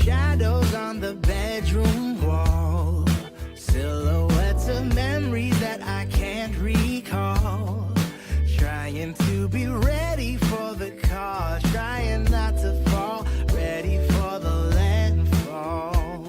shadows on the bedroom wall, silhouettes of memories that I can't recall. Trying to be ready for the call, trying not to fall, ready for the landfall.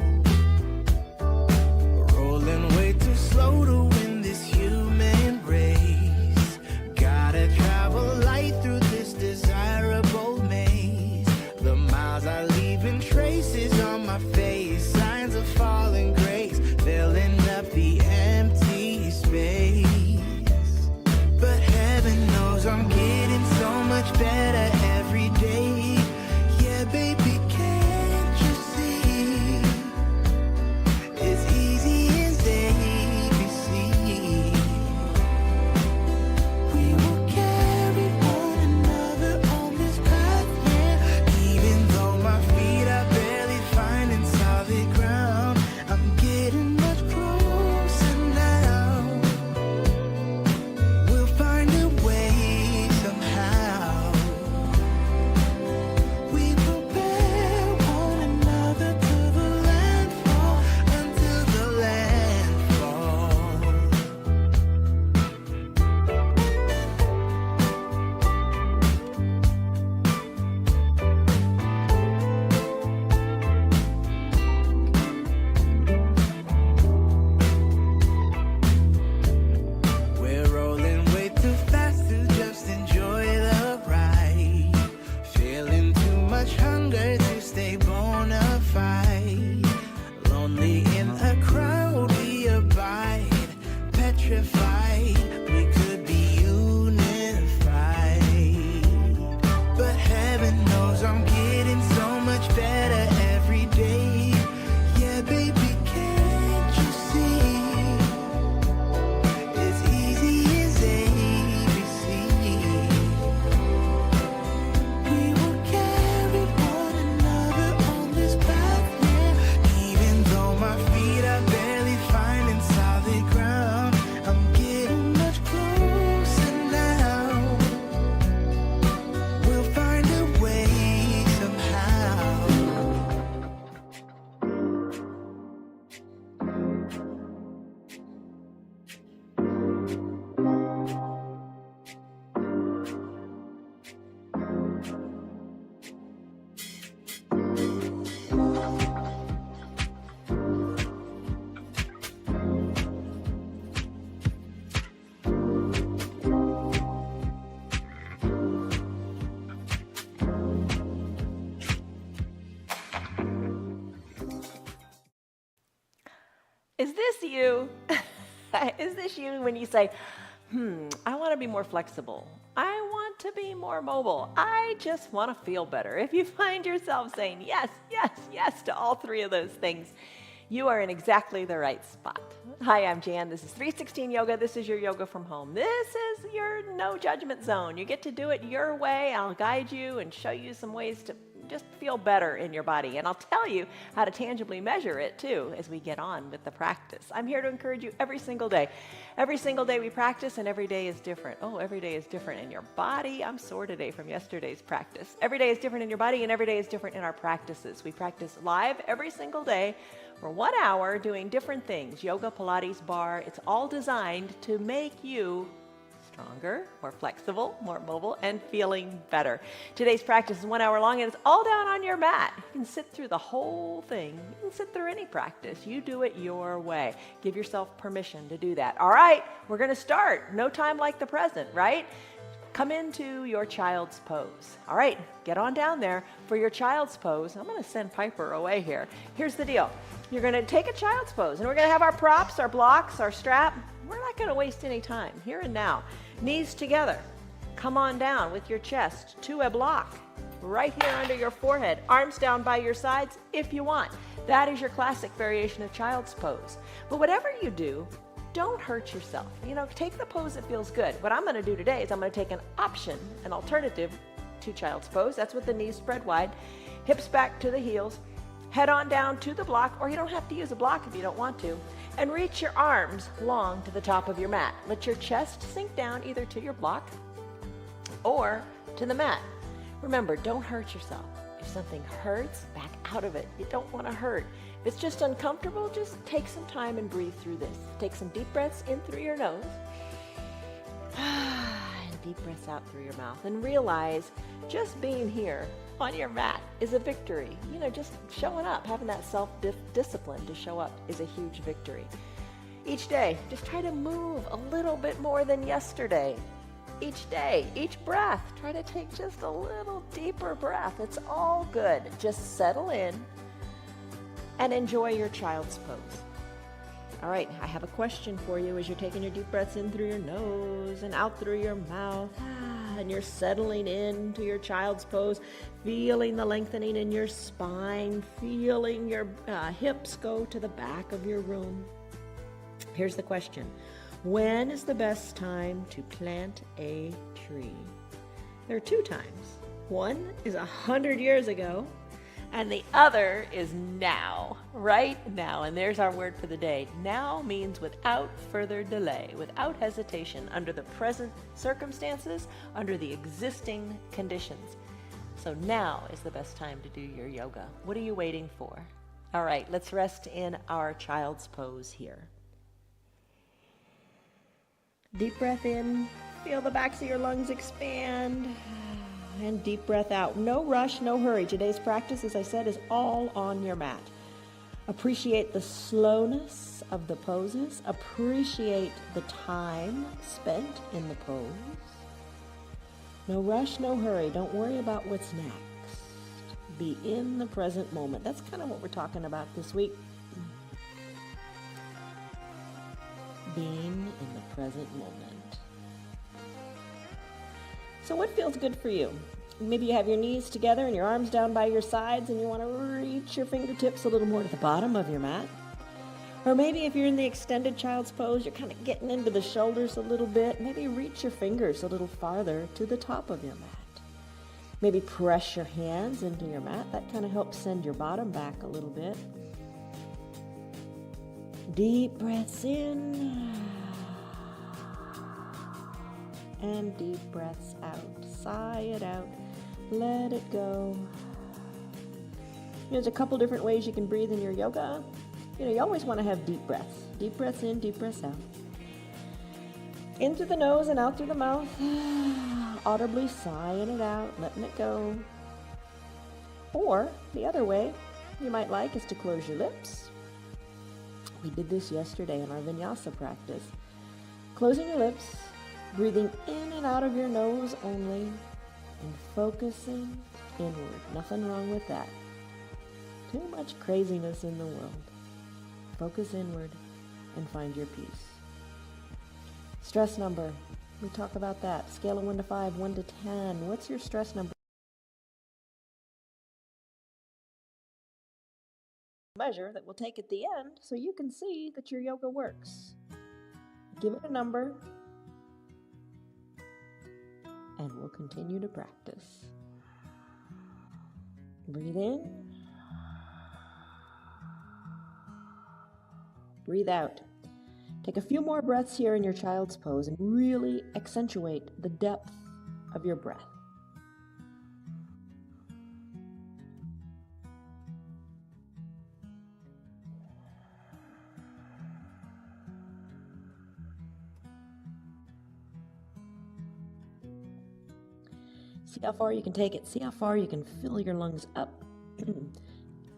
Rolling way too slow to win this human race. Gotta travel light through this desirable maze. The miles are leaving traces on my face, signs of falling grace, filling up the empty space. But heaven knows I'm getting so much better every day. Yeah, baby, can't you see? It's easy as ABC. We will carry one another on this path, yeah. Even though my feet are barely finding solid ground, I'm getting much closer now. We'll find a way somehow. We prepare one another to the landfall, until the landfall. We're rolling way too fast to just enjoy the ride. Feeling too much hunger to stay bona fide. Lonely in a crowd we abide, petrified. We could be unified. But heaven knows I'm getting so much better every day. Yeah, baby, can't you see? It's easy as ABC. We will carry one another on this path, yeah. Even though my feet are barely finding solid ground, I'm getting much closer now. We'll find a way somehow. Is this you? Is this you when you say, I want to be more flexible. I want to be more mobile. I just want to feel better. If you find yourself saying yes, yes, yes to all three of those things, you are in exactly the right spot. Hi, I'm Jan. This is 316 Yoga. This is your yoga from home. This is your no judgment zone. You get to do it your way. I'll guide you and show you some ways to just feel better in your body. And I'll tell you how to tangibly measure it too as we get on with the practice. I'm here to encourage you every single day. Every single day we practice and every day is different. Oh, every day is different in your body. I'm sore today from yesterday's practice. Every day is different in your body and every day is different in our practices. We practice live every single day for 1 hour doing different things. Yoga, Pilates, bar. It's all designed to make you stronger, more flexible, more mobile, and feeling better. Today's practice is 1 hour long, and it's all down on your mat. You can sit through the whole thing. You can sit through any practice. You do it your way. Give yourself permission to do that. All right, we're going to start. No time like the present, right? Come into your child's pose. All right, get on down there for your child's pose. I'm going to send Piper away here. Here's the deal. You're going to take a child's pose, and we're going to have our props, our blocks, our strap. We're not going to waste any time, here and now. Knees together. Come on down with your chest to a block right here under your forehead. Arms down by your sides if you want. That is your classic variation of child's pose. But whatever you do, don't hurt yourself. You know, take the pose that feels good. What I'm going to do today is I'm going to take an option, an alternative to child's pose. That's with the knees spread wide, hips back to the heels, head on down to the block, or you don't have to use a block if you don't want to, and reach your arms long to the top of your mat. Let your chest sink down either to your block or to the mat. Remember, don't hurt yourself. If something hurts, back out of it. You don't want to hurt. If it's just uncomfortable, just take some time and breathe through this. Take some deep breaths in through your nose and deep breaths out through your mouth, and realize just being here on your mat is a victory. You know, just showing up, having that self-discipline to show up is a huge victory. Each day, just try to move a little bit more than yesterday. Each day, each breath, try to take just a little deeper breath. It's all good. Just settle in and enjoy your child's pose. All right, I have a question for you as you're taking your deep breaths in through your nose and out through your mouth. And you're settling into your child's pose, feeling the lengthening in your spine, feeling your hips go to the back of your room. Here's the question. When is the best time to plant a tree? There are two times. One is 100 years ago, and the other is now, right now. And there's our word for the day. Now means without further delay, without hesitation, under the present circumstances, under the existing conditions. So now is the best time to do your yoga. What are you waiting for? All right, let's rest in our child's pose here. Deep breath in, feel the backs of your lungs expand. And deep breath out. No rush, no hurry. Today's practice, as I said, is all on your mat. Appreciate the slowness of the poses. Appreciate the time spent in the pose. No rush, no hurry. Don't worry about what's next. Be in the present moment. That's kind of what we're talking about this week. Being in the present moment. So what feels good for you? Maybe you have your knees together and your arms down by your sides and you want to reach your fingertips a little more to the bottom of your mat. Or maybe if you're in the extended child's pose, you're kind of getting into the shoulders a little bit. Maybe reach your fingers a little farther to the top of your mat. Maybe press your hands into your mat. That kind of helps send your bottom back a little bit. Deep breaths in. And deep breaths out. Sigh it out. Let it go. There's a couple different ways you can breathe in your yoga. You always want to have deep breaths. Deep breaths in, deep breaths out. In through the nose and out through the mouth. Audibly sighing it out, letting it go. Or the other way you might like is to close your lips. We did this yesterday in our vinyasa practice. Closing your lips. Breathing in and out of your nose only, and focusing inward. Nothing wrong with that. Too much craziness in the world. Focus inward and find your peace. Stress number. We talk about that. Scale of 1 to 5, 1 to 10. What's your stress number? Measure that we'll take at the end so you can see that your yoga works. Give it a number. And we'll continue to practice. Breathe in. Breathe out. Take a few more breaths here in your child's pose and really accentuate the depth of your breath. See how far you can take it. See how far you can fill your lungs up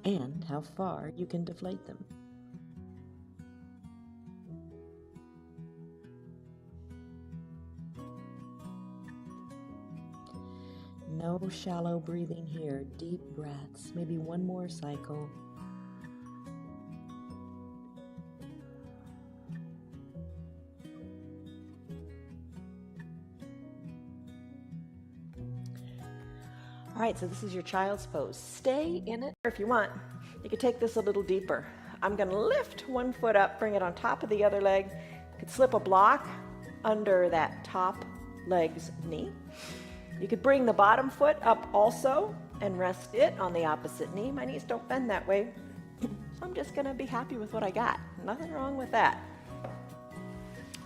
and how far you can deflate them. No shallow breathing here. Deep breaths. Maybe one more cycle. All right, so this is your child's pose. Stay in it. Or if you want, you could take this a little deeper. I'm going to lift one foot up, bring it on top of the other leg. You could slip a block under that top leg's knee. You could bring the bottom foot up also and rest it on the opposite knee. My knees don't bend that way, so I'm just going to be happy with what I got. Nothing wrong with that.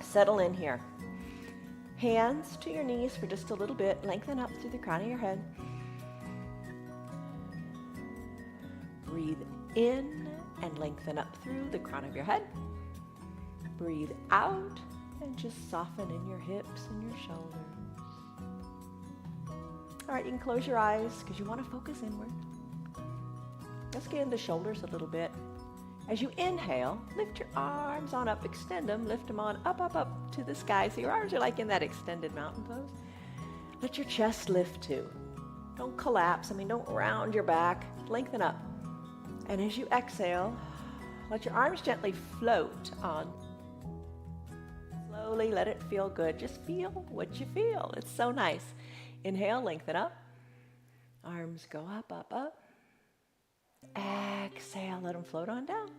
Settle in here. Hands to your knees for just a little bit. Lengthen up through the crown of your head. Breathe in and lengthen up through the crown of your head. Breathe out and just soften in your hips and your shoulders. All right, you can close your eyes because you want to focus inward. Let's get into shoulders a little bit. As you inhale, lift your arms on up, extend them, lift them on up, up, up to the sky. So your arms are like in that extended mountain pose. Let your chest lift too. Don't collapse. Don't round your back. Lengthen up. And as you exhale, let your arms gently float on. Slowly let it feel good. Just feel what you feel. It's so nice. Inhale, lengthen up. Arms go up, up, up. Exhale, let them float on down.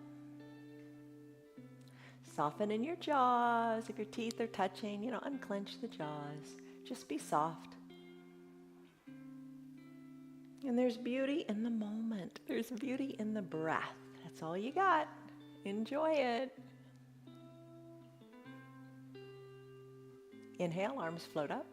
Soften in your jaws. If your teeth are touching, unclench the jaws. Just be soft. And there's beauty in the moment. There's beauty in the breath. That's all you got. Enjoy it. Inhale, arms float up.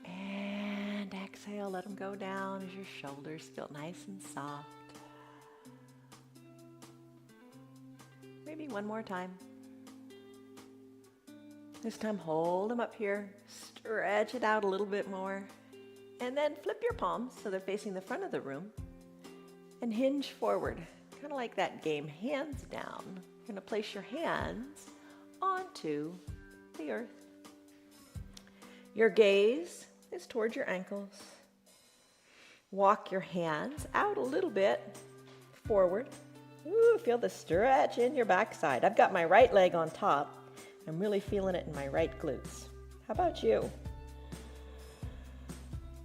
And exhale, let them go down as your shoulders feel nice and soft. Maybe one more time. This time, hold them up here. Stretch it out a little bit more. And then flip your palms so they're facing the front of the room. And hinge forward, kind of like that game, hands down. You're going to place your hands onto the earth. Your gaze is towards your ankles. Walk your hands out a little bit forward. Ooh, feel the stretch in your backside. I've got my right leg on top. I'm really feeling it in my right glutes. How about you?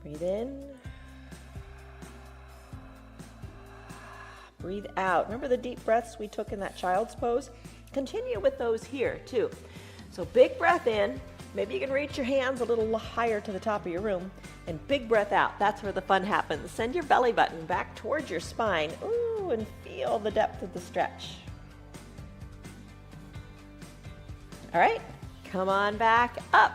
Breathe in. Breathe out. Remember the deep breaths we took in that child's pose? Continue with those here too. So big breath in. Maybe you can reach your hands a little higher to the top of your room. And big breath out. That's where the fun happens. Send your belly button back towards your spine. Ooh, and feel the depth of the stretch. All right, come on back up.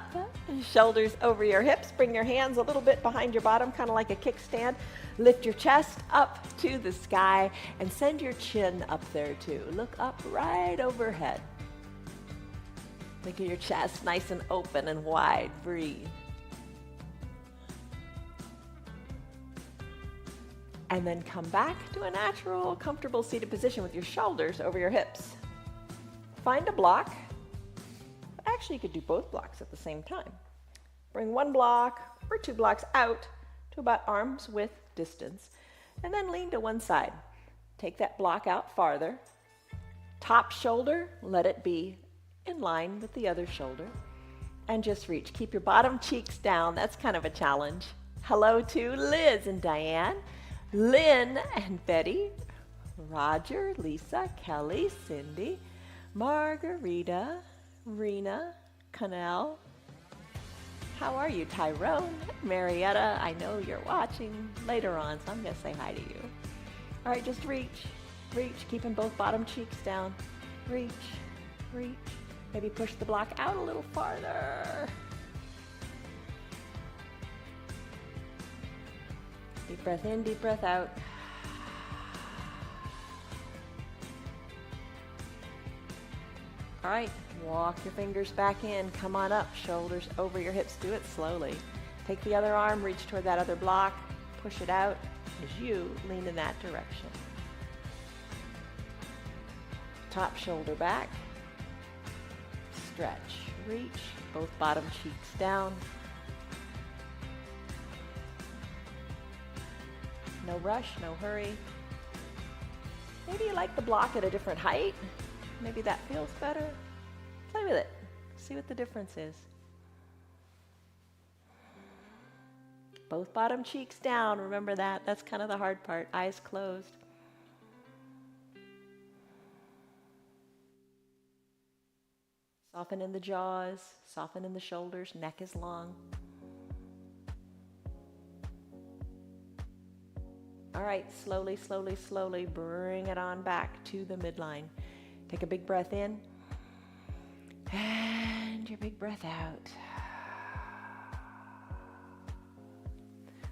Shoulders over your hips. Bring your hands a little bit behind your bottom, kind of like a kickstand. Lift your chest up to the sky and send your chin up there too. Look up right overhead. Look at your chest nice and open and wide. Breathe. And then come back to a natural, comfortable seated position with your shoulders over your hips. Find a block. Actually, you could do both blocks at the same time. Bring one block or two blocks out to about arm's width distance, and then lean to one side. Take that block out farther. Top shoulder, let it be in line with the other shoulder, and just reach. Keep your bottom cheeks down. That's kind of a challenge. Hello to Liz and Diane, Lynn and Betty, Roger, Lisa, Kelly, Cindy, Margarita, Rena, Connell. How are you? Tyrone, Marietta, I know you're watching later on, so I'm going to say hi to you. All right, just reach, keeping both bottom cheeks down. Reach. Maybe push the block out a little farther. Deep breath in, deep breath out. All right, walk your fingers back in. Come on up, shoulders over your hips. Do it slowly. Take the other arm, reach toward that other block. Push it out as you lean in that direction. Top shoulder back. Stretch, reach, both bottom cheeks down. No rush, no hurry. Maybe you like the block at a different height. Maybe that feels better. Play with it. See what the difference is. Both bottom cheeks down. Remember that. That's kind of the hard part. Eyes closed. Soften in the jaws. Soften in the shoulders. Neck is long. All right, slowly, slowly, slowly bring it on back to the midline. Take a big breath in, and your big breath out.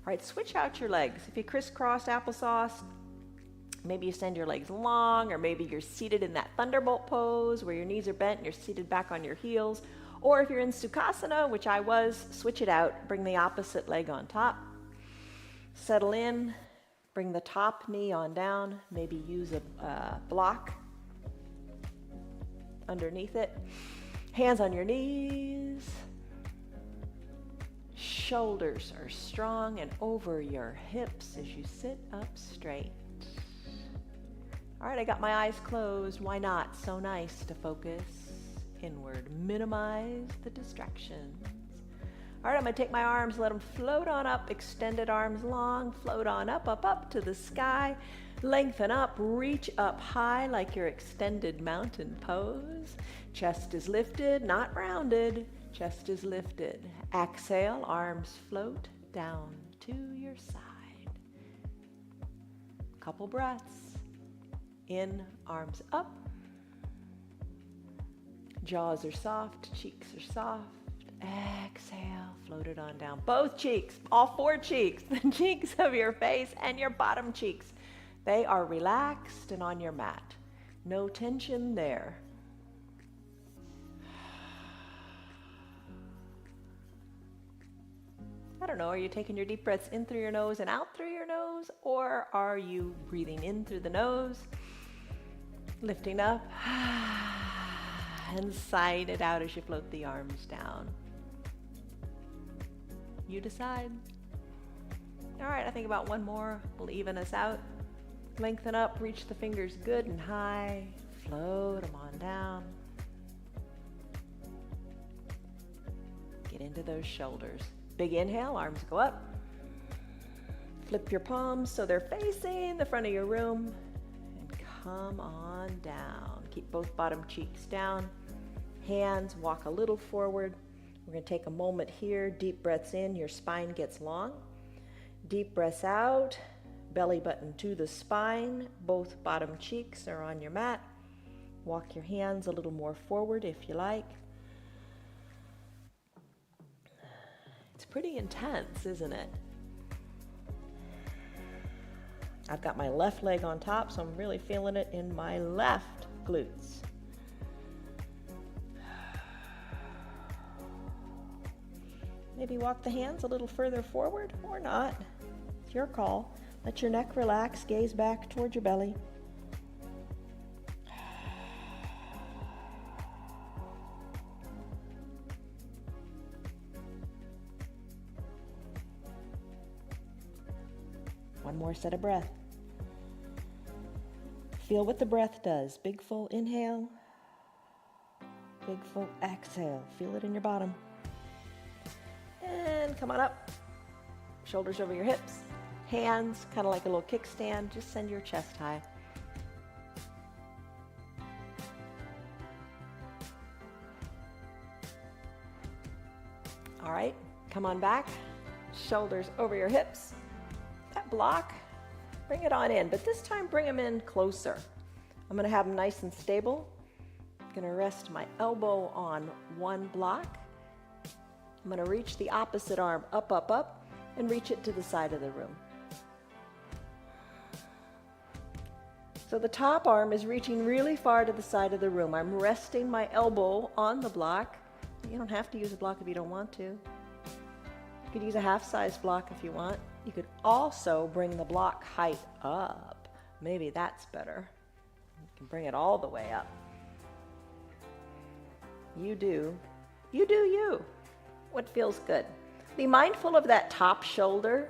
All right, switch out your legs. If you crisscross applesauce, maybe you send your legs long, or maybe you're seated in that thunderbolt pose where your knees are bent and you're seated back on your heels. Or if you're in Sukhasana, which I was, switch it out. Bring the opposite leg on top. Settle in. Bring the top knee on down. Maybe use a block underneath it. Hands on your knees. Shoulders are strong and over your hips as you sit up straight. All right, I got my eyes closed. Why not? So nice to focus inward. Minimize the distractions. All right, I'm going to take my arms, let them float on up, extended arms long, float on up, up, up to the sky. Lengthen up, reach up high like your extended mountain pose. Chest is lifted, not rounded. Chest is lifted. Exhale, arms float down to your side. Couple breaths. In, arms up. Jaws are soft, cheeks are soft. Exhale, float it on down. Both cheeks, all four cheeks, the cheeks of your face and your bottom cheeks. They are relaxed and on your mat. No tension there. I don't know, are you taking your deep breaths in through your nose and out through your nose? Or are you breathing in through the nose, lifting up, and sigh it out as you float the arms down? You decide. All right, I think about one more will even us out. Lengthen up, reach the fingers good and high, float them on down. Get into those shoulders. Big inhale, arms go up. Flip your palms so they're facing the front of your room. And come on down. Keep both bottom cheeks down. Hands, walk a little forward. We're going to take a moment here. Deep breaths in, your spine gets long. Deep breaths out, belly button to the spine. Both bottom cheeks are on your mat. Walk your hands a little more forward if you like. It's pretty intense, isn't it? I've got my left leg on top, so I'm really feeling it in my left glutes. Maybe walk the hands a little further forward or not. It's your call. Let your neck relax, gaze back toward your belly. One more set of breath. Feel what the breath does. Big full inhale, big full exhale. Feel it in your bottom. And come on up. Shoulders over your hips. Hands, kind of like a little kickstand. Just send your chest high. All right, come on back. Shoulders over your hips. That block, bring it on in, but this time bring them in closer. I'm going to have them nice and stable. I'm going to rest my elbow on one block. I'm going to reach the opposite arm up, up, up, and reach it to the side of the room. So the top arm is reaching really far to the side of the room. I'm resting my elbow on the block. You don't have to use a block if you don't want to. You could use a half-size block if you want. You could also bring the block height up. Maybe that's better. You can bring it all the way up. You do. You do you. What feels good. Be mindful of that top shoulder.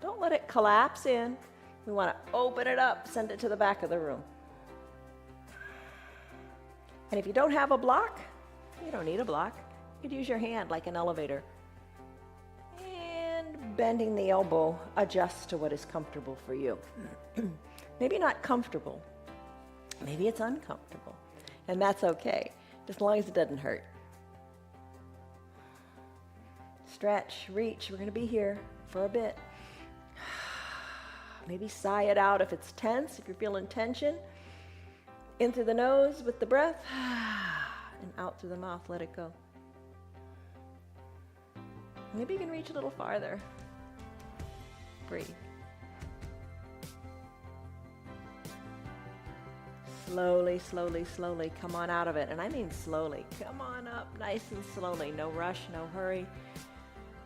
Don't let it collapse in. We want to open it up, send it to the back of the room. And if you don't have a block, you don't need a block. You could use your hand like an elevator. And bending the elbow, adjust to what is comfortable for you. Maybe not comfortable. Maybe it's uncomfortable. And that's okay, as long as it doesn't hurt. Stretch, reach. We're going to be here for a bit. Maybe sigh it out if it's tense, if you're feeling tension. In through the nose with the breath, and out through the mouth, let it go. Maybe you can reach a little farther. Breathe. Slowly, slowly, slowly come on out of it. And I mean slowly. Come on up nice and slowly. No rush, no hurry.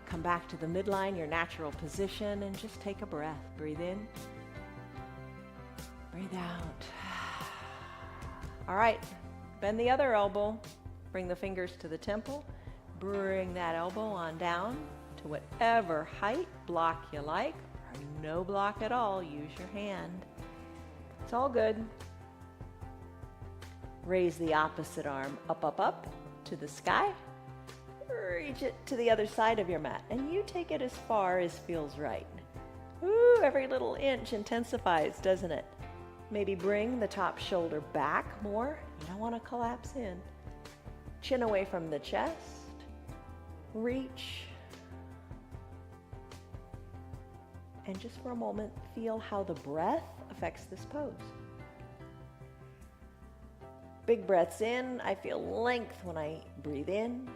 Come back to the midline, your natural position, and just take a breath. Breathe in. Breathe out. All right. Bend the other elbow. Bring the fingers to the temple. Bring that elbow on down to whatever height block you like, or no block at all. Use your hand. It's all good. Raise the opposite arm up, up, up to the sky. Reach it to the other side of your mat, and you take it as far as feels right. Ooh, every little inch intensifies, doesn't it? Maybe bring the top shoulder back more. You don't want to collapse in. Chin away from the chest. Reach. And just for a moment, feel how the breath affects this pose. Big breaths in. I feel length when I breathe in.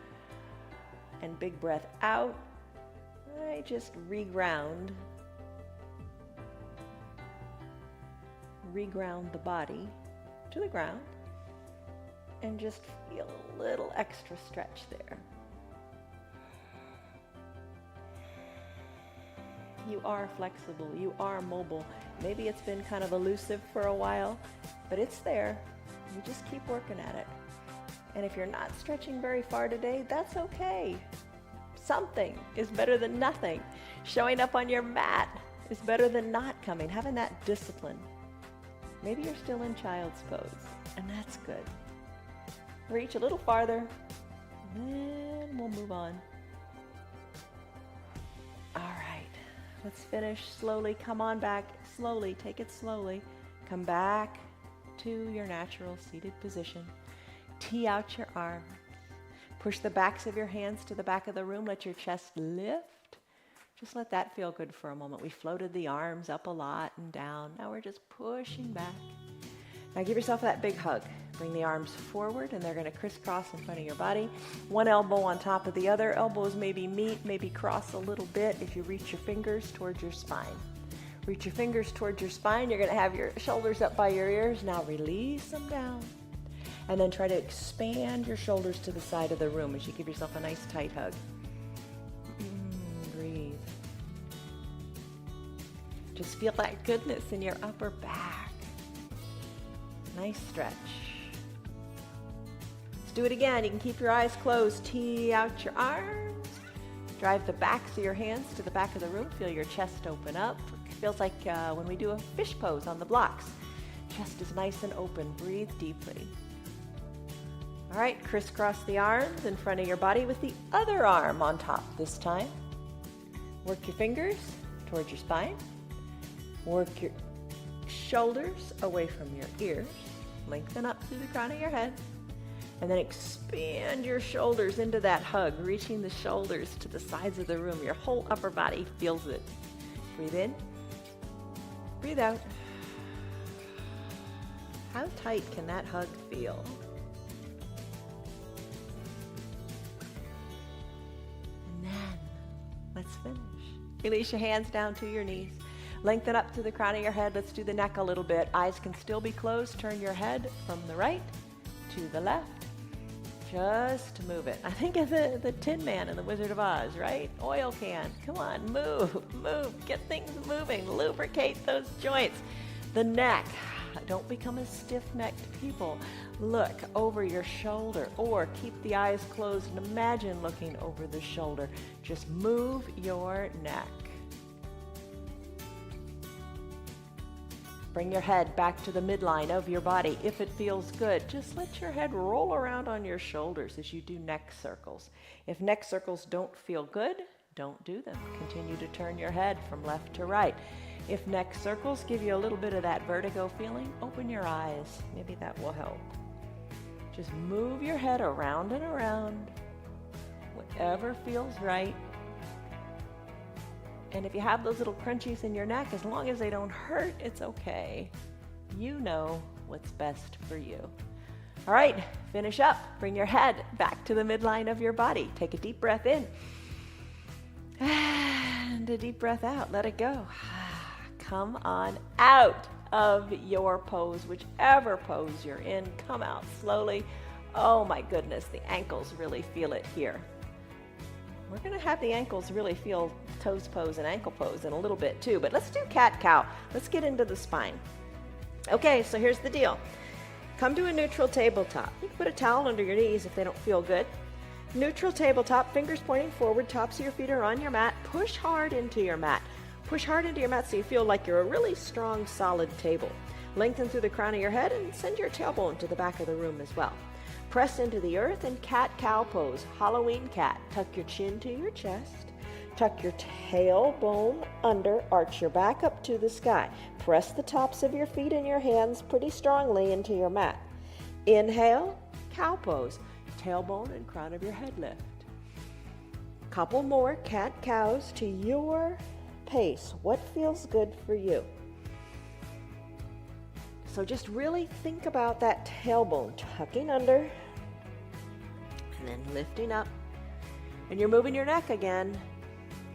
And big breath out. I just reground. Reground the body to the ground. And just feel a little extra stretch there. You are flexible. You are mobile. Maybe it's been kind of elusive for a while, but it's there. You just keep working at it. And if you're not stretching very far today, that's okay. Something is better than nothing. Showing up on your mat is better than not coming, having that discipline. Maybe you're still in child's pose, and that's good. Reach a little farther, and then we'll move on. All right, let's finish slowly. Come on back slowly. Take it slowly. Come back to your natural seated position. Tee out your arms. Push the backs of your hands to the back of the room. Let your chest lift. Just let that feel good for a moment. We floated the arms up a lot and down. Now we're just pushing back. Now give yourself that big hug. Bring the arms forward, and they're going to crisscross in front of your body. One elbow on top of the other. Elbows maybe meet, maybe cross a little bit as you reach your fingers towards your spine. Reach your fingers towards your spine. You're going to have your shoulders up by your ears. Now release them down. And then try to expand your shoulders to the side of the room as you give yourself a nice tight hug. Breathe. Just feel that goodness in your upper back. Nice stretch. Let's do it again. You can keep your eyes closed. Tee out your arms. Drive the backs of your hands to the back of the room. Feel your chest open up. It feels like when we do a fish pose on the blocks. Chest is nice and open. Breathe deeply. All right, crisscross the arms in front of your body with the other arm on top this time. Work your fingers towards your spine. Work your shoulders away from your ears. Lengthen up through the crown of your head. And then expand your shoulders into that hug, reaching the shoulders to the sides of the room. Your whole upper body feels it. Breathe in. Breathe out. How tight can that hug feel? Let's finish. Release your hands down to your knees. Lengthen up to the crown of your head. Let's do the neck a little bit. Eyes can still be closed. Turn your head from the right to the left. Just move it. I think of the Tin Man in The Wizard of Oz, right? Oil can. Come on, move. Get things moving. Lubricate those joints. The neck. Don't become a stiff-necked people. Look over your shoulder or keep the eyes closed and imagine looking over the shoulder. Just move your neck. Bring your head back to the midline of your body. If it feels good, just let your head roll around on your shoulders as you do neck circles. If neck circles don't feel good, don't do them. Continue to turn your head from left to right. If neck circles give you a little bit of that vertigo feeling, open your eyes. Maybe that will help. Just move your head around and around, whatever feels right. And if you have those little crunchies in your neck, as long as they don't hurt, it's okay. You know what's best for you. All right, finish up. Bring your head back to the midline of your body. Take a deep breath in. And And a deep breath out. Let it go. Come on out of your pose, whichever pose you're in. Come out slowly. Oh my goodness, the ankles really feel it here. We're going to have the ankles really feel toes pose and ankle pose in a little bit too, but let's do cat-cow. Let's get into the spine. Okay, so here's the deal. Come to a neutral tabletop. You can put a towel under your knees if they don't feel good. Neutral tabletop, fingers pointing forward, tops of your feet are on your mat. Push hard into your mat. Push hard into your mat so you feel like you're a really strong, solid table. Lengthen through the crown of your head and send your tailbone to the back of the room as well. Press into the earth and cat-cow pose, Halloween cat. Tuck your chin to your chest. Tuck your tailbone under, arch your back up to the sky. Press the tops of your feet and your hands pretty strongly into your mat. Inhale, cow pose, tailbone and crown of your head lift. Couple more cat-cows to your pace. What feels good for you? So just really think about that tailbone tucking under and then lifting up. And you're moving your neck again.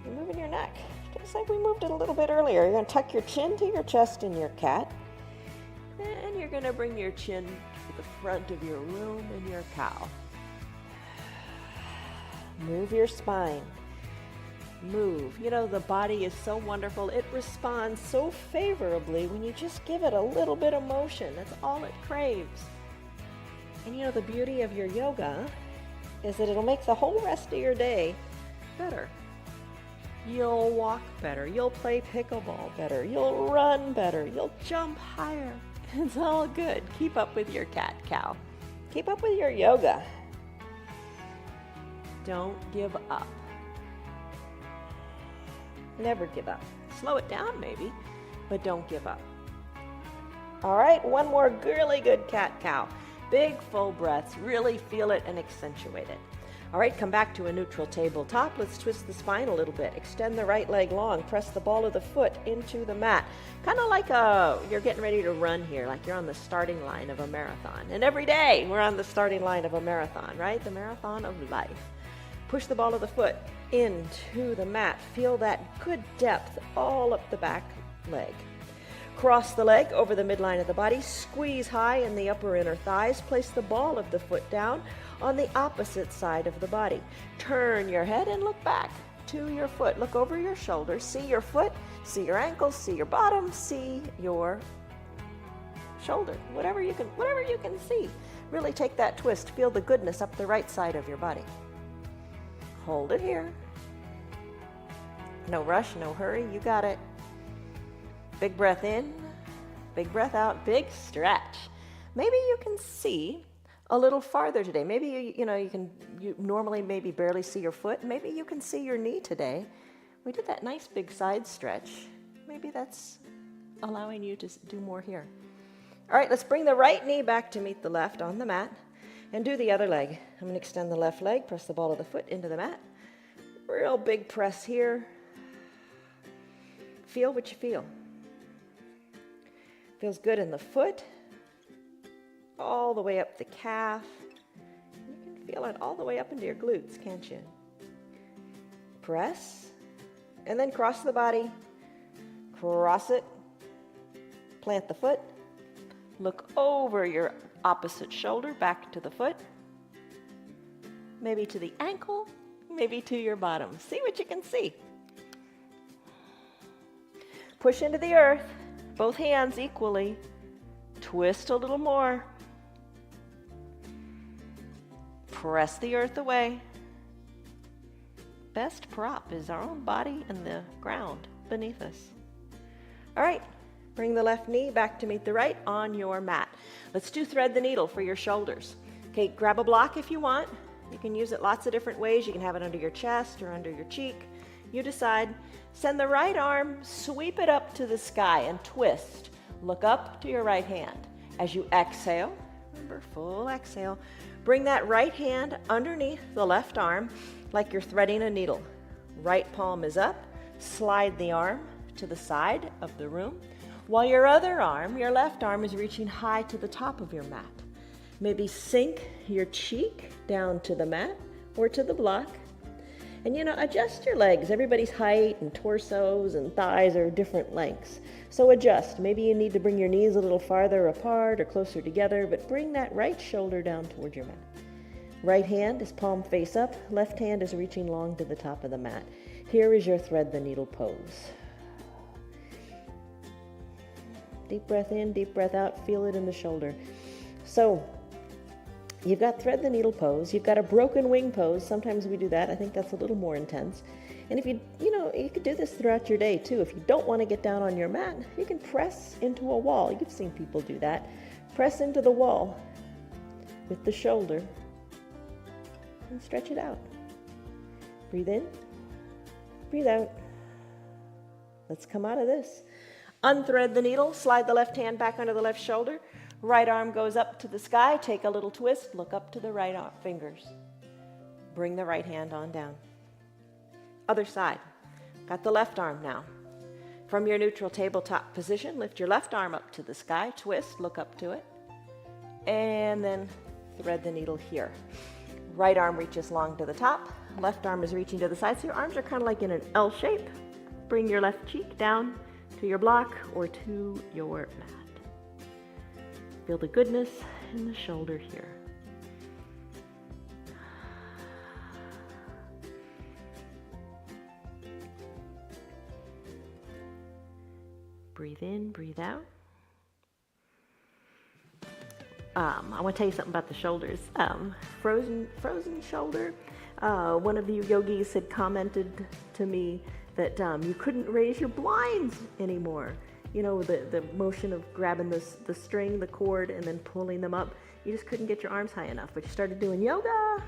You're moving your neck, just like we moved it a little bit earlier. You're going to tuck your chin to your chest in your cat. And you're going to bring your chin to the front of your room in your cow. Move your spine. Move. You know, the body is so wonderful. It responds so favorably when you just give it a little bit of motion. That's all it craves. And you know, the beauty of your yoga is that it'll make the whole rest of your day better. You'll walk better. You'll play pickleball better. You'll run better. You'll jump higher. It's all good. Keep up with your cat-cow. Keep up with your yoga. Don't give up. Never give up. Slow it down maybe, but don't give up. All right, one more really good cat-cow. Big full breaths, really feel it and accentuate it. All right, come back to a neutral tabletop. Let's twist the spine a little bit. Extend the right leg long. Press the ball of the foot into the mat. Kind of like you're getting ready to run here, like you're on the starting line of a marathon. And every day we're on the starting line of a marathon, right? The marathon of life. Push the ball of the foot into the mat. Feel that good depth all up the back leg. Cross the leg over the midline of the body. Squeeze high in the upper inner thighs. Place the ball of the foot down on the opposite side of the body. Turn your head and look back to your foot. Look over your shoulder. See your foot, see your ankles, see your bottom, see your shoulder. Whatever you can see. Really take that twist. Feel the goodness up the right side of your body. Hold it here. No rush, no hurry. You got it. Big breath in, big breath out, big stretch. Maybe you can see a little farther today. Maybe you normally maybe barely see your foot. Maybe you can see your knee today. We did that nice big side stretch. Maybe that's allowing you to do more here. All right, let's bring the right knee back to meet the left on the mat and do the other leg. I'm going to extend the left leg, press the ball of the foot into the mat. Real big press here. Feel what you feel. Feels good in the foot, all the way up the calf. You can feel it all the way up into your glutes, can't you? Press, and then cross the body. Cross it, plant the foot, look over your opposite shoulder, back to the foot, maybe to the ankle, maybe to your bottom. See what you can see. Push into the earth. Both hands equally. Twist a little more. Press the earth away. Best prop is our own body and the ground beneath us. All right, bring the left knee back to meet the right on your mat. Let's do thread the needle for your shoulders. Okay, grab a block if you want. You can use it lots of different ways. You can have it under your chest or under your cheek. You decide. Send the right arm, sweep it up to the sky and twist. Look up to your right hand. As you exhale, remember, full exhale, bring that right hand underneath the left arm like you're threading a needle. Right palm is up. Slide the arm to the side of the room, while your other arm, your left arm, is reaching high to the top of your mat. Maybe sink your cheek down to the mat or to the block. And adjust your legs. Everybody's height and torsos and thighs are different lengths. So adjust. Maybe you need to bring your knees a little farther apart or closer together, but bring that right shoulder down towards your mat. Right hand is palm face up. Left hand is reaching long to the top of the mat. Here is your thread the needle pose. Deep breath in, deep breath out. Feel it in the shoulder. So you've got thread the needle pose. You've got a broken wing pose. Sometimes we do that. I think that's a little more intense. And if you could do this throughout your day too. If you don't want to get down on your mat, you can press into a wall. You've seen people do that. Press into the wall with the shoulder and stretch it out. Breathe in, breathe out. Let's come out of this. Unthread the needle, slide the left hand back under the left shoulder. Right arm goes up to the sky. Take a little twist, look up to the right fingers. Bring the right hand on down. Other side. Got the left arm now. From your neutral tabletop position, lift your left arm up to the sky, twist, look up to it, and then thread the needle here. Right arm reaches long to the top, left arm is reaching to the side, so your arms are kind of like in an L shape. Bring your left cheek down to your block or to your mat. Feel the goodness in the shoulder here. Breathe in, breathe out. I want to tell you something about the shoulders. Frozen shoulder. One of you yogis had commented to me that you couldn't raise your blinds anymore. The motion of grabbing the string, the cord, and then pulling them up. You just couldn't get your arms high enough, but you started doing yoga,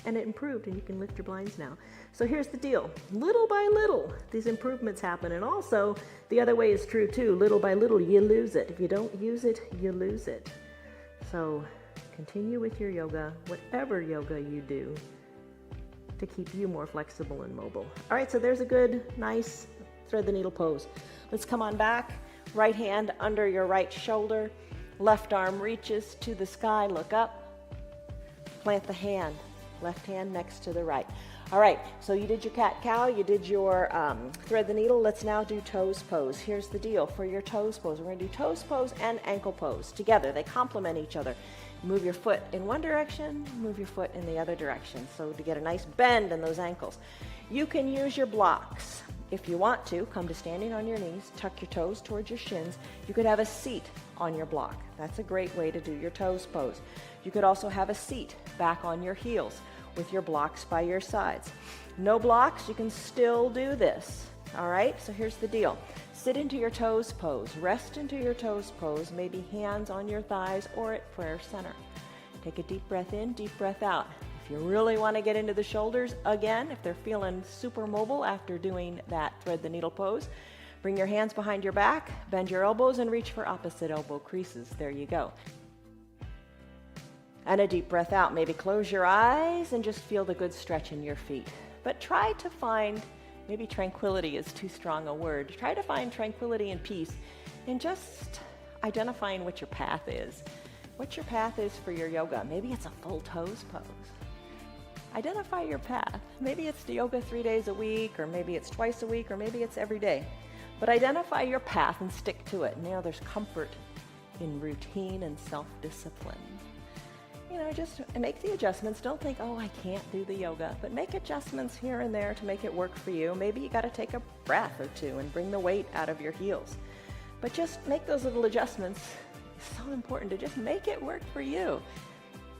and it improved, and you can lift your blinds now. So here's the deal. Little by little, these improvements happen, and also, the other way is true too. Little by little, you lose it. If you don't use it, you lose it. So continue with your yoga, whatever yoga you do, to keep you more flexible and mobile. All right, so there's a good, nice thread the needle pose. Let's come on back. Right hand under your right shoulder. Left arm reaches to the sky, look up. Plant the hand. Left hand next to the right. All right, so you did your cat-cow, you did your thread the needle. Let's now do toes pose. Here's the deal. For your toes pose, we're going to do toes pose and ankle pose together. They complement each other. Move your foot in one direction, move your foot in the other direction. So to get a nice bend in those ankles. You can use your blocks. If you want to, come to standing on your knees, tuck your toes towards your shins. You could have a seat on your block. That's a great way to do your toes pose. You could also have a seat back on your heels with your blocks by your sides. No blocks, you can still do this. All right, so here's the deal. Sit into your toes pose, rest into your toes pose, maybe hands on your thighs or at prayer center. Take a deep breath in, deep breath out. If you really want to get into the shoulders again, if they're feeling super mobile after doing that thread the needle pose, bring your hands behind your back, bend your elbows and reach for opposite elbow creases. There you go. And a deep breath out. Maybe close your eyes and just feel the good stretch in your feet. But try to find, maybe tranquility is too strong a word. Try to find tranquility and peace in just identifying what your path is. What your path is for your yoga. Maybe it's a full toes pose. Identify your path. Maybe it's the yoga 3 days a week, or maybe it's twice a week, or maybe it's every day. But identify your path and stick to it. Now there's comfort in routine and self-discipline. Just make the adjustments. Don't think, oh, I can't do the yoga, but make adjustments here and there to make it work for you. Maybe you got to take a breath or two and bring the weight out of your heels. But just make those little adjustments. It's so important to just make it work for you.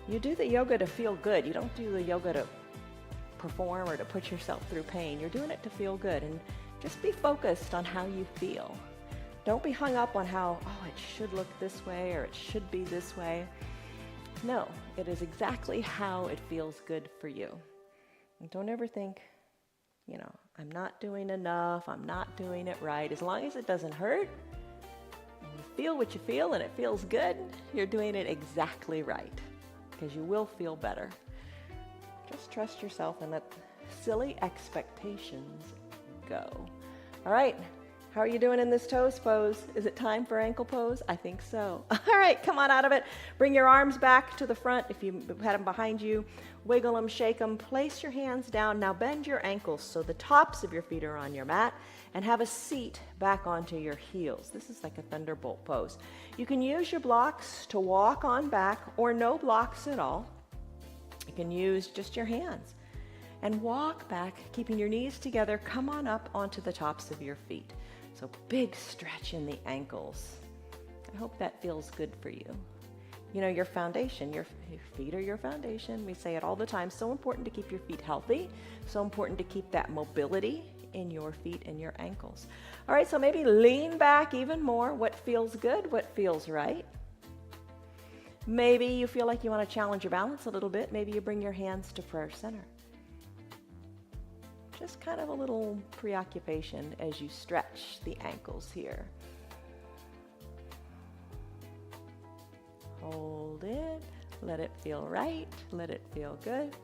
You do the yoga to feel good. You don't do the yoga to perform or to put yourself through pain. You're doing it to feel good, and just be focused on how you feel. Don't be hung up on how, oh, it should look this way or it should be this way. No, it is exactly how it feels good for you. And don't ever think, I'm not doing enough, I'm not doing it right. As long as it doesn't hurt, and you feel what you feel and it feels good, you're doing it exactly right, because you will feel better. Just trust yourself and let silly expectations go. All right, How are you doing in this toes pose? Is it time for ankle pose? I think so. All right, come on out of it. Bring your arms back to the front if you had them behind you. Wiggle them, shake them. Place your hands down. Now bend your ankles so the tops of your feet are on your mat, and have a seat back onto your heels. This is like a thunderbolt pose. You can use your blocks to walk on back or no blocks at all. You can use just your hands and walk back, keeping your knees together. Come on up onto the tops of your feet. So big stretch in the ankles. I hope that feels good for you. You know, your foundation, your feet are your foundation. We say it all the time. So important to keep your feet healthy. So important to keep that mobility in your feet and your ankles. All right, so maybe lean back even more. What feels good? What feels right? Maybe you feel like you want to challenge your balance a little bit. Maybe you bring your hands to prayer center. Just kind of a little preoccupation as you stretch the ankles here. Hold it. Let it feel right. Let it feel good.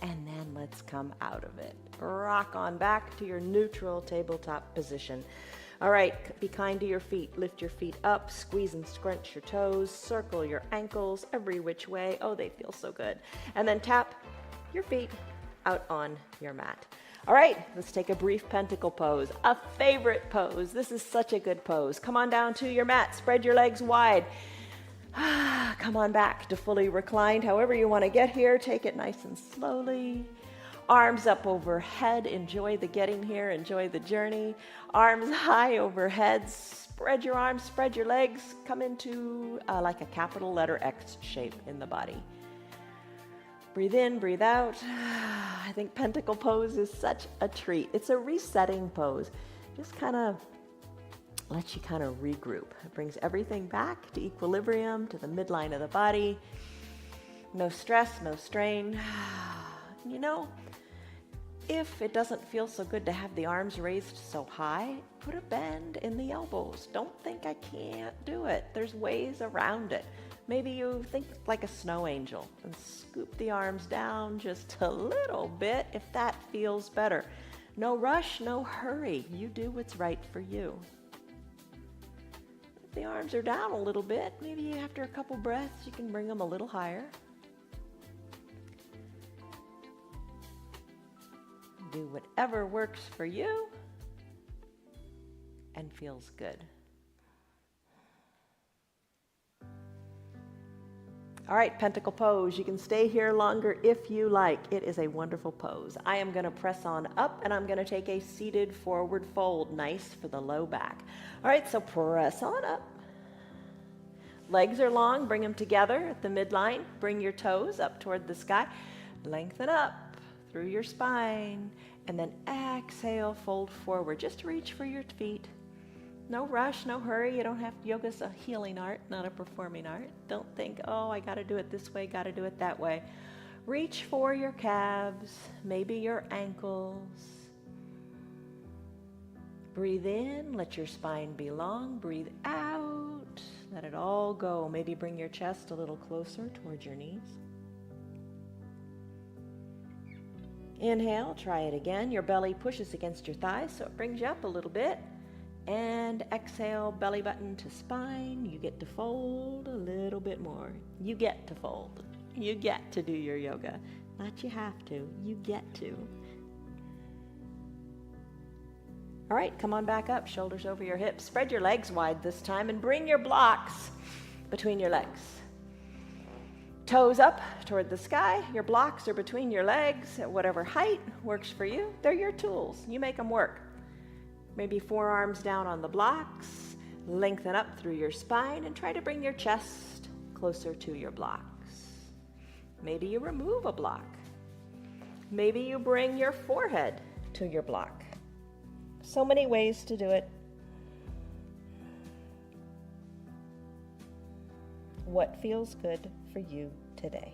And then let's come out of it. Rock on back to your neutral tabletop position. All right, be kind to your feet. Lift your feet up, squeeze and scrunch your toes, circle your ankles every which way. Oh, they feel so good. And then tap your feet out on your mat. All right, let's take a brief pentacle pose, a favorite pose. This is such a good pose. Come on down to your mat, spread your legs wide. Come on back to fully reclined. However you want to get here, take it nice and slowly. Arms up overhead. Enjoy the getting here. Enjoy the journey. Arms high overhead. Spread your arms, spread your legs. Come into like a capital letter X shape in the body. Breathe in, breathe out. I think pentacle pose is such a treat. It's a resetting pose. Just kind of lets you kind of regroup. It brings everything back to equilibrium, to the midline of the body. No stress, no strain. You know, if it doesn't feel so good to have the arms raised so high, put a bend in the elbows. Don't think I can't do it. There's ways around it. Maybe you think like a snow angel and scoop the arms down just a little bit if that feels better. No rush, no hurry. You do what's right for you. If the arms are down a little bit, maybe after a couple breaths you can bring them a little higher. Do whatever works for you and feels good. All right, pentacle pose. You can stay here longer if you like. It is a wonderful pose. I am going to press on up and I'm going to take a seated forward fold. Nice for the low back. All right, so press on up. Legs are long. Bring them together at the midline. Bring your toes up toward the sky. Lengthen up through your spine. And then exhale, fold forward. Just reach for your feet. No rush, no hurry. You don't have, yoga's a healing art, not a performing art. Don't think, oh, I got to do it this way, got to do it that way. Reach for your calves, maybe your ankles. Breathe in, let your spine be long. Breathe out, let it all go. Maybe bring your chest a little closer towards your knees. Inhale, try it again. Your belly pushes against your thighs, so it brings you up a little bit. And exhale, belly button to spine. You get to fold a little bit more. You get to fold. You get to do your yoga. Not you have to, you get to. All right, come on back up, shoulders over your hips. Spread your legs wide this time and bring your blocks between your legs. Toes up toward the sky. Your blocks are between your legs at whatever height works for you. They're your tools. You make them work. Maybe forearms down on the blocks, lengthen up through your spine, and try to bring your chest closer to your blocks. Maybe you remove a block. Maybe you bring your forehead to your block. So many ways to do it. What feels good for you today?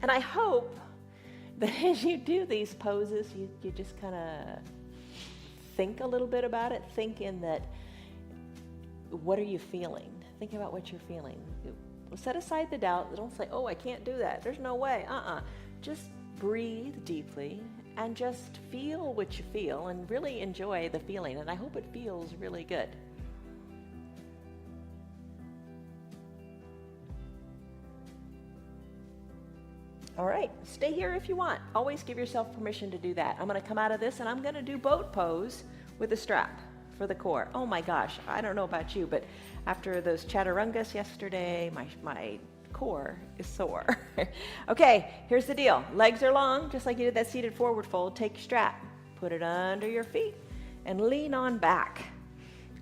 And I hope that as you do these poses, you just kind of think a little bit about it. Think in that, what are you feeling? Think about what you're feeling. Set aside the doubt. Don't say, oh, I can't do that. There's no way. Just breathe deeply and just feel what you feel and really enjoy the feeling. And I hope it feels really good. All right, stay here if you want. Always give yourself permission to do that. I'm going to come out of this and I'm going to do boat pose with a strap for the core. Oh my gosh, I don't know about you, but after those chaturangas yesterday, my core is sore. Okay, here's the deal. Legs are long, just like you did that seated forward fold. Take your strap, put it under your feet, and lean on back.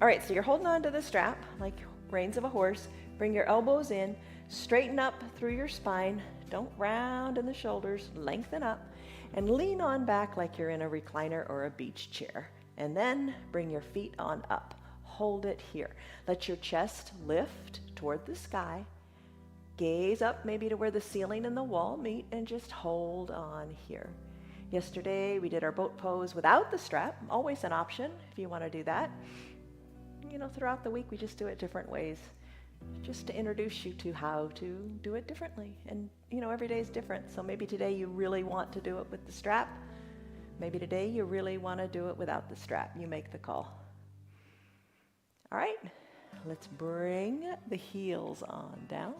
All right, so you're holding on to the strap like reins of a horse. Bring your elbows in, straighten up through your spine. Don't round in the shoulders, lengthen up, and lean on back like you're in a recliner or a beach chair. And then bring your feet on up. Hold it here. Let your chest lift toward the sky. Gaze up maybe to where the ceiling and the wall meet, and just hold on here. Yesterday we did our boat pose without the strap. Always an option if you want to do that. You know, throughout the week we just do it different ways, just to introduce you to how to do it differently. And you know, every day is different. So maybe today you really want to do it with the strap. Maybe today you really want to do it without the strap. You make the call. All right, let's bring the heels on down.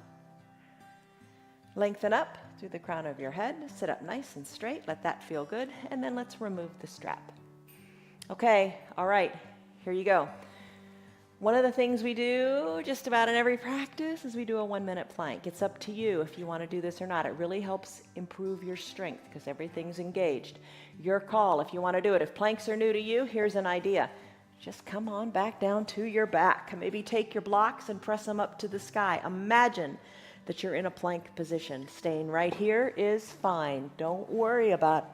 Lengthen up through the crown of your head. Sit up nice and straight. Let that feel good. And then let's remove the strap. Okay, all right, here you go. One of the things we do just about in every practice is we do a 1-minute plank. It's up to you if you want to do this or not. It really helps improve your strength because everything's engaged. Your call if you want to do it. If planks are new to you, here's an idea. Just come on back down to your back. Maybe take your blocks and press them up to the sky. Imagine that you're in a plank position. Staying right here is fine. Don't worry about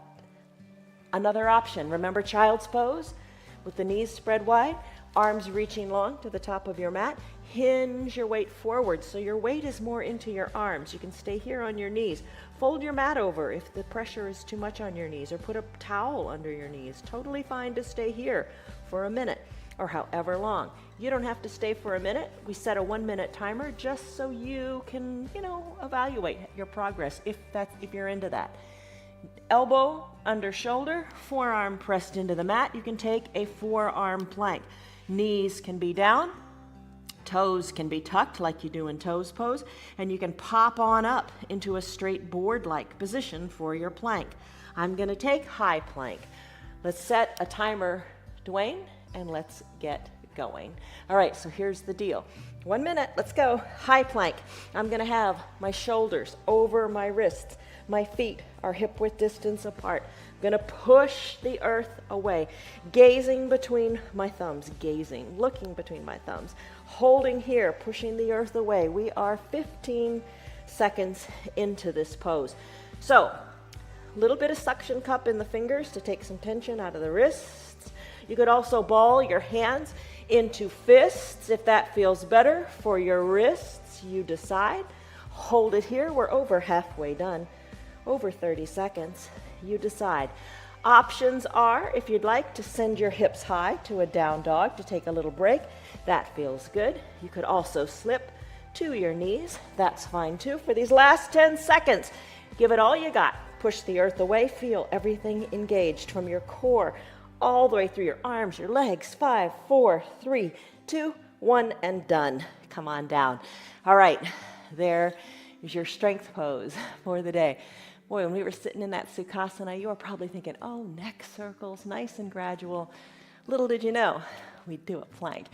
another option. Remember child's pose with the knees spread wide? Arms reaching long to the top of your mat. Hinge your weight forward so your weight is more into your arms. You can stay here on your knees. Fold your mat over if the pressure is too much on your knees, or put a towel under your knees. Totally fine to stay here for a minute or however long. You don't have to stay for a minute. We set a 1-minute timer just so you can, evaluate your progress if you're into that. Elbow under shoulder, forearm pressed into the mat. You can take a forearm plank. Knees can be down, toes can be tucked like you do in toes pose, and you can pop on up into a straight board-like position for your plank. I'm going to take high plank. Let's set a timer, Dwayne, and let's get going. All right, so here's the deal. 1 minute, let's go. High plank. I'm going to have my shoulders over my wrists. My feet are hip-width distance apart. I'm going to push the earth away, gazing between my thumbs, looking between my thumbs, holding here, pushing the earth away. We are 15 seconds into this pose. So, a little bit of suction cup in the fingers to take some tension out of the wrists. You could also ball your hands into fists if that feels better. For your wrists, you decide. Hold it here. We're over halfway done. Over 30 seconds, you decide. Options are, if you'd like to send your hips high to a down dog to take a little break, that feels good. You could also slip to your knees. That's fine too. For these last 10 seconds, give it all you got. Push the earth away. Feel everything engaged from your core all the way through your arms, your legs. 5, 4, 3, 2, 1, and done. Come on down. All right, there is your strength pose for the day. Boy, when we were sitting in that Sukhasana, you were probably thinking, oh, neck circles, nice and gradual. Little did you know, we'd do a plank.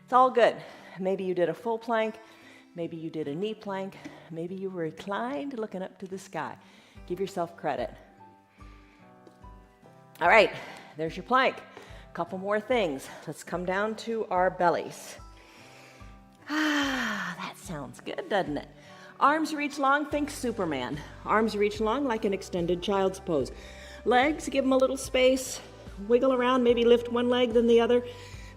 It's all good. Maybe you did a full plank. Maybe you did a knee plank. Maybe you were reclined looking up to the sky. Give yourself credit. All right, there's your plank. A couple more things. Let's come down to our bellies. That sounds good, doesn't it? Arms reach long, think Superman. Arms reach long like an extended child's pose. Legs, give them a little space. Wiggle around, maybe lift one leg then the other.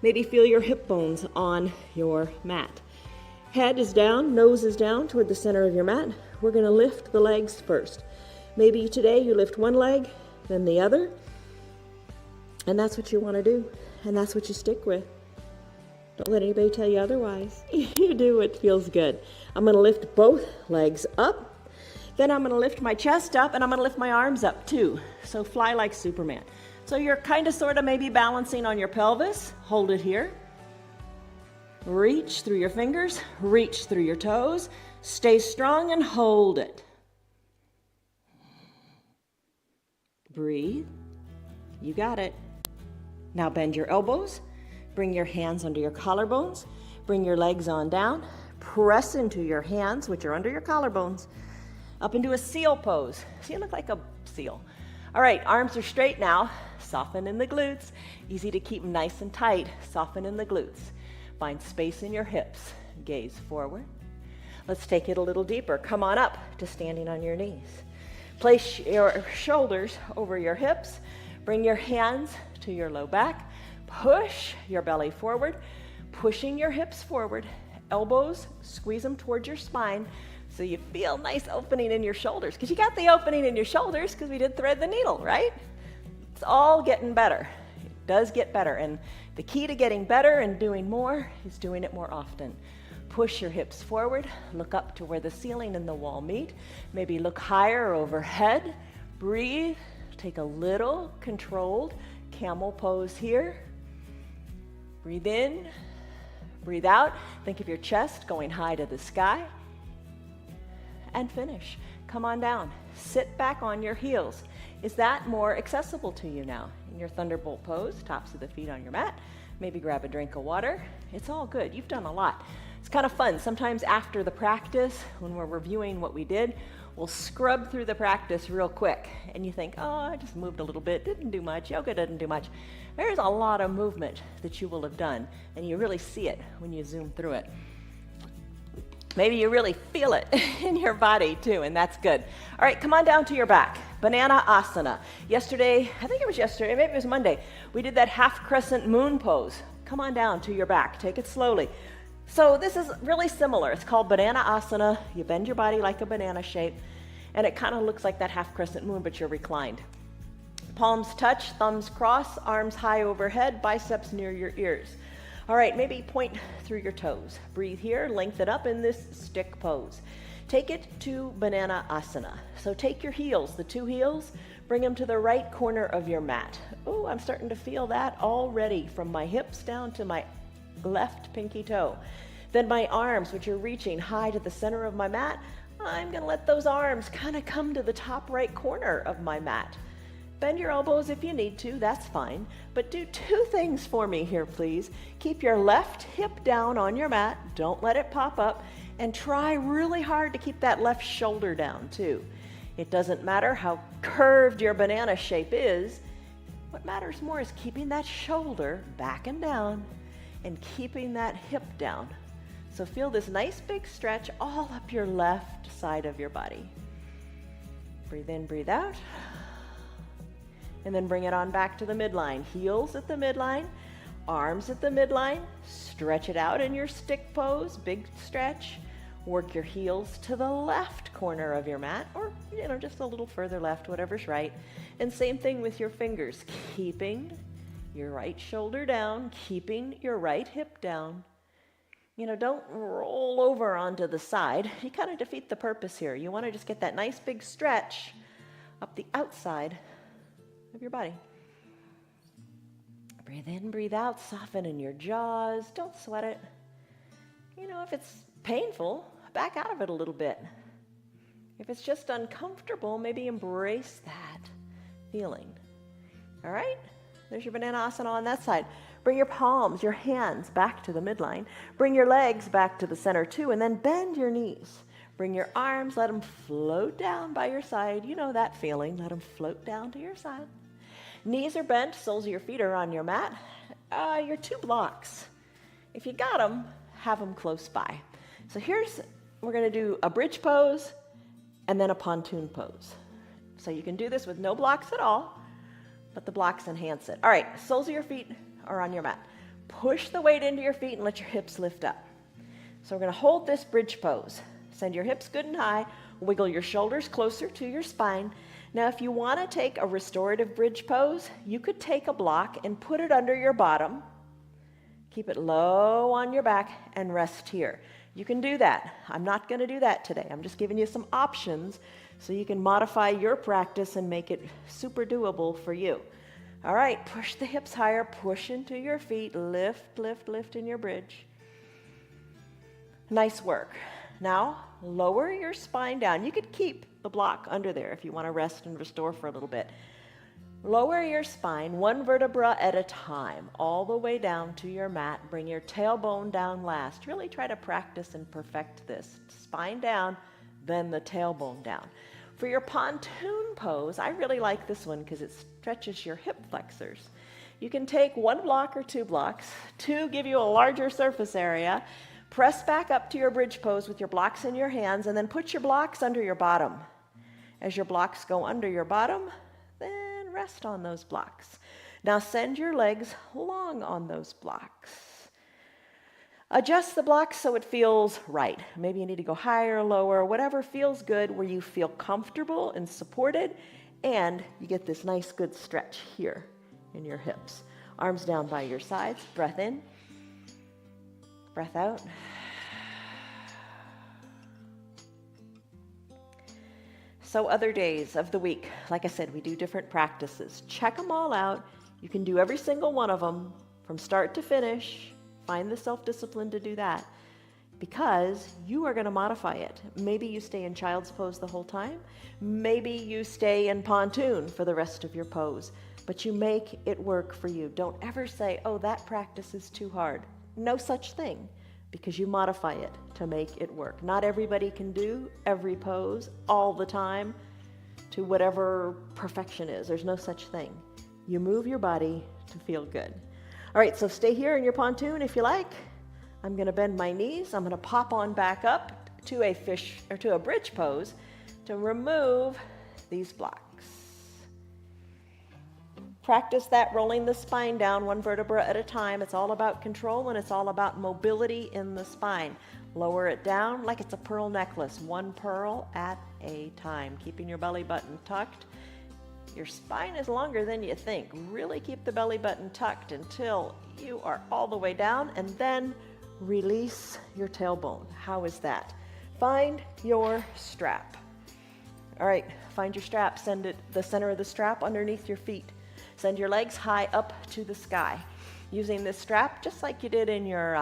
Maybe feel your hip bones on your mat. Head is down, nose is down toward the center of your mat. We're going to lift the legs first. Maybe today you lift one leg, then the other. And that's what you want to do. And that's what you stick with. Don't let anybody tell you otherwise. You do what feels good. I'm going to lift both legs up. Then I'm going to lift my chest up and I'm going to lift my arms up too. So fly like Superman. So you're kind of sort of maybe balancing on your pelvis. Hold it here. Reach through your fingers, reach through your toes. Stay strong and hold it. Breathe. You got it. Now bend your elbows. Bring your hands under your collarbones. Bring your legs on down. Press into your hands, which are under your collarbones, up into a seal pose. So you look like a seal. All right, arms are straight now. Soften in the glutes. Easy to keep nice and tight. Soften in the glutes. Find space in your hips. Gaze forward. Let's take it a little deeper. Come on up to standing on your knees. Place your shoulders over your hips. Bring your hands to your low back. Push your belly forward, pushing your hips forward. Elbows, squeeze them towards your spine so you feel nice opening in your shoulders. Because you got the opening in your shoulders because we did thread the needle, right? It's all getting better. It does get better. And the key to getting better and doing more is doing it more often. Push your hips forward. Look up to where the ceiling and the wall meet. Maybe look higher overhead. Breathe. Take a little controlled camel pose here. Breathe in. Breathe out. Think of your chest going high to the sky. And finish. Come on down. Sit back on your heels. Is that more accessible to you now? In your thunderbolt pose, tops of the feet on your mat. Maybe grab a drink of water. It's all good. You've done a lot. It's kind of fun. Sometimes after the practice, when we're reviewing what we did, we'll scrub through the practice real quick. And you think, oh, I just moved a little bit. Didn't do much. Yoga doesn't do much. There's a lot of movement that you will have done. And you really see it when you zoom through it. Maybe you really feel it in your body too, and that's good. All right, come on down to your back. Banana asana. Yesterday, I think it was yesterday, maybe it was Monday, we did that half crescent moon pose. Come on down to your back. Take it slowly. So this is really similar. It's called banana asana. You bend your body like a banana shape, and it kind of looks like that half crescent moon, but you're reclined. Palms touch, thumbs cross, arms high overhead, biceps near your ears. All right, maybe point through your toes. Breathe here, lengthen up in this stick pose. Take it to banana asana. So take your heels, the two heels, bring them to the right corner of your mat. Oh, I'm starting to feel that already from my hips down to my left pinky toe. Then my arms, which are reaching high to the center of my mat, I'm gonna let those arms kind of come to the top right corner of my mat. Bend your elbows if you need to, that's fine. But do two things for me here, please. Keep your left hip down on your mat, don't let it pop up, and try really hard to keep that left shoulder down too. It doesn't matter how curved your banana shape is. What matters more is keeping that shoulder back and down and keeping that hip down. So feel this nice big stretch all up your left side of your body. Breathe in, breathe out. And then bring it on back to the midline. Heels at the midline, arms at the midline. Stretch it out in your stick pose, big stretch. Work your heels to the left corner of your mat, or just a little further left, whatever's right. And same thing with your fingers, keeping your right shoulder down, keeping your right hip down. Don't roll over onto the side. You kind of defeat the purpose here. You want to just get that nice big stretch up the outside of your body. Breathe in, breathe out, soften in your jaws. Don't sweat it. If it's painful, back out of it a little bit. If it's just uncomfortable, maybe embrace that feeling. All right? There's your banana asana on that side. Bring your palms, your hands back to the midline. Bring your legs back to the center too, and then bend your knees. Bring your arms, let them float down by your side. You know that feeling. Let them float down to your side. Knees are bent, soles of your feet are on your mat. Your two blocks. If you got them, have them close by. So we're going to do a bridge pose and then a pontoon pose. So you can do this with no blocks at all, but the blocks enhance it. All right, soles of your feet are on your mat. Push the weight into your feet and let your hips lift up. So we're going to hold this bridge pose. Send your hips good and high. Wiggle your shoulders closer to your spine. Now, if you want to take a restorative bridge pose, you could take a block and put it under your bottom. Keep it low on your back and rest here. You can do that. I'm not going to do that today. I'm just giving you some options so you can modify your practice and make it super doable for you. All right, push the hips higher, push into your feet, lift, lift, lift in your bridge. Nice work. Now, lower your spine down. You could keep the block under there if you want to rest and restore for a little bit. Lower your spine one vertebra at a time, all the way down to your mat. Bring your tailbone down last. Really try to practice and perfect this. Spine down, then the tailbone down. For your pontoon pose, I really like this one because it stretches your hip flexors. You can take one block or two blocks to give you a larger surface area. Press back up to your bridge pose with your blocks in your hands, and then put your blocks under your bottom. As your blocks go under your bottom, then rest on those blocks. Now send your legs long on those blocks. Adjust the blocks so it feels right. Maybe you need to go higher, lower, whatever feels good, where you feel comfortable and supported, and you get this nice good stretch here in your hips. Arms down by your sides, breath in, breath out. So other days of the week, like I said, we do different practices. Check them all out. You can do every single one of them from start to finish. Find the self-discipline to do that because you are going to modify it. Maybe you stay in child's pose the whole time. Maybe you stay in pontoon for the rest of your pose, but you make it work for you. Don't ever say, oh, that practice is too hard. No such thing, because you modify it to make it work. Not everybody can do every pose all the time to whatever perfection is. There's no such thing. You move your body to feel good. All right, so stay here in your pontoon if you like. I'm going to bend my knees. I'm going to pop on back up to a fish or to a bridge pose to remove these blocks. Practice that rolling the spine down one vertebra at a time. It's all about control and it's all about mobility in the spine. Lower it down like it's a pearl necklace, one pearl at a time, keeping your belly button tucked. Your spine is longer than you think. Really keep the belly button tucked until you are all the way down, and then release your tailbone. How is that? Find your strap. All right, find your strap. Send it the center of the strap underneath your feet. Send your legs high up to the sky. Using this strap, just like you did in your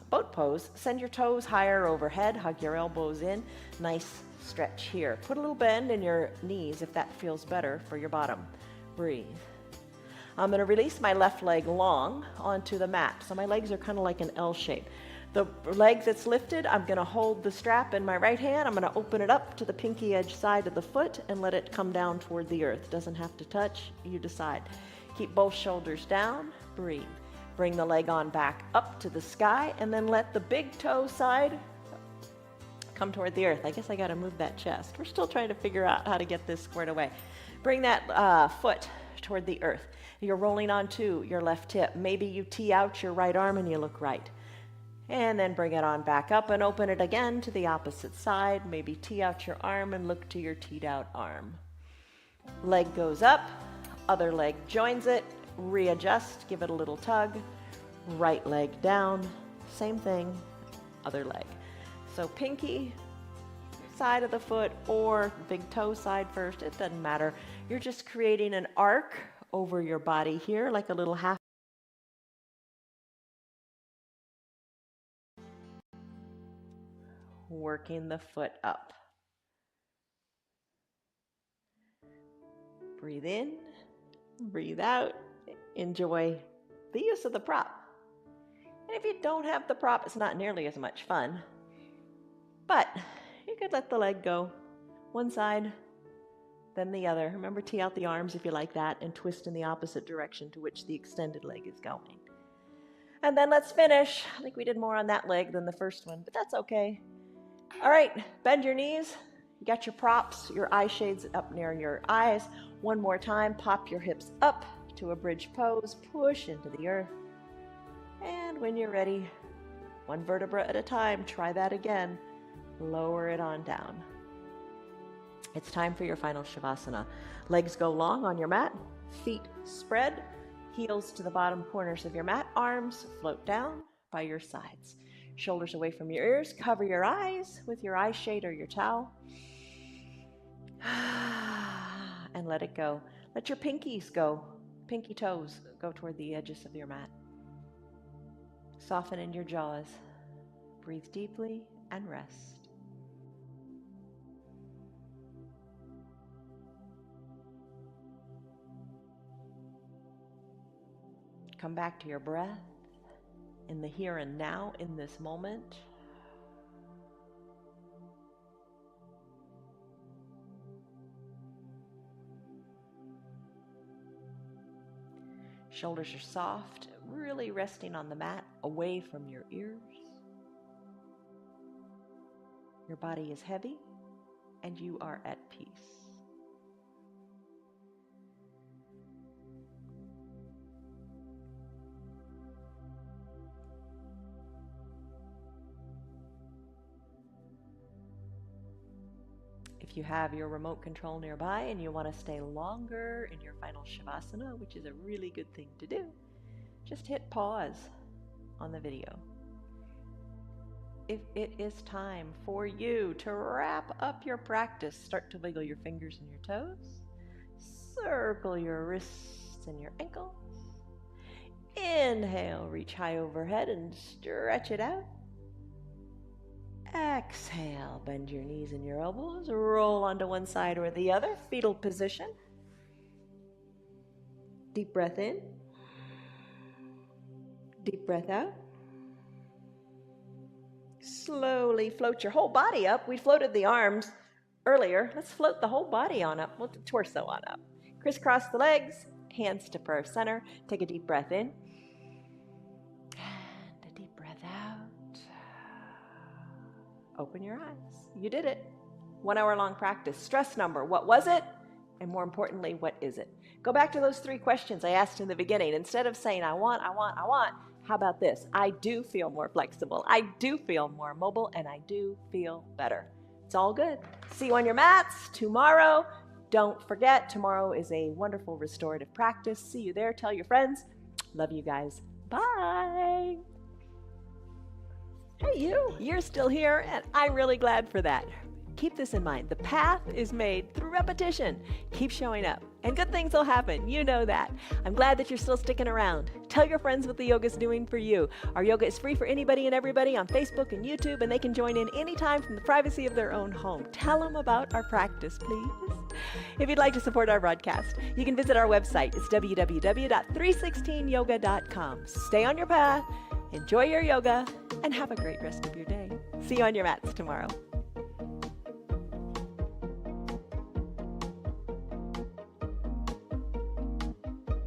boat pose, send your toes higher overhead, hug your elbows in. Nice stretch here. Put a little bend in your knees if that feels better for your bottom. Breathe. I'm going to release my left leg long onto the mat. So my legs are kind of like an L shape. The leg that's lifted, I'm going to hold the strap in my right hand. I'm going to open it up to the pinky edge side of the foot and let it come down toward the earth. Doesn't have to touch, you decide. Keep both shoulders down. Breathe. Bring the leg on back up to the sky and then let the big toe side come toward the earth. I guess I got to move that chest. We're still trying to figure out how to get this squared away. Bring that foot toward the earth. You're rolling onto your left hip. Maybe you tee out your right arm and you look right. And then bring it on back up and open it again to the opposite side. Maybe tee out your arm and look to your teed out arm. Leg goes up, other leg joins it, readjust, give it a little tug. Right leg down, same thing, other leg. So pinky side of the foot or big toe side first, it doesn't matter. You're just creating an arc over your body here, like a little half. Working the foot up. Breathe in, breathe out. Enjoy the use of the prop. And if you don't have the prop, it's not nearly as much fun. But you could let the leg go one side, then the other. Remember, tee out the arms if you like that and twist in the opposite direction to which the extended leg is going. And then let's finish. I think we did more on that leg than the first one, but that's okay. All right, bend your knees. You got your props, your eye shades up near your eyes. One more time, pop your hips up to a bridge pose, push into the earth. And when you're ready, one vertebra at a time, try that again. Lower it on down. It's time for your final Shavasana. Legs go long on your mat, feet spread, heels to the bottom corners of your mat, arms float down by your sides. Shoulders away from your ears. Cover your eyes with your eye shade or your towel. And let it go. Let your pinkies go. Pinky toes go toward the edges of your mat. Soften in your jaws. Breathe deeply and rest. Come back to your breath in the here and now, in this moment. Shoulders are soft, really resting on the mat, away from your ears. Your body is heavy, and you are at peace. If you have your remote control nearby and you want to stay longer in your final Shavasana, which is a really good thing to do, just hit pause on the video. If it is time for you to wrap up your practice, start to wiggle your fingers and your toes, circle your wrists and your ankles. Inhale, reach high overhead and stretch it out. Exhale, bend your knees and your elbows, roll onto one side or the other, fetal position. Deep breath in, deep breath out. Slowly float your whole body up. We floated the arms earlier. Let's float the whole body on up, the torso on up. Crisscross the legs, hands to prayer center. Take a deep breath in. And a deep breath out. Open your eyes. You did it. 1 hour long practice. Stress number, what was it? And more importantly, what is it? Go back to those 3 questions I asked in the beginning. Instead of saying, I want, how about this? I do feel more flexible. I do feel more mobile, and I do feel better. It's all good. See you on your mats tomorrow. Don't forget, tomorrow is a wonderful restorative practice. See you there. Tell your friends. Love you guys. Bye. Hey, you're still here, and I'm really glad for that. Keep this in mind. The path is made through repetition. Keep showing up, and good things will happen. You know that. I'm glad that you're still sticking around. Tell your friends what the yoga's doing for you. Our yoga is free for anybody and everybody on Facebook and YouTube, and they can join in anytime from the privacy of their own home. Tell them about our practice, please. If you'd like to support our broadcast, you can visit our website. It's www.316yoga.com. Stay on your path, enjoy your yoga, and have a great rest of your day. See you on your mats tomorrow.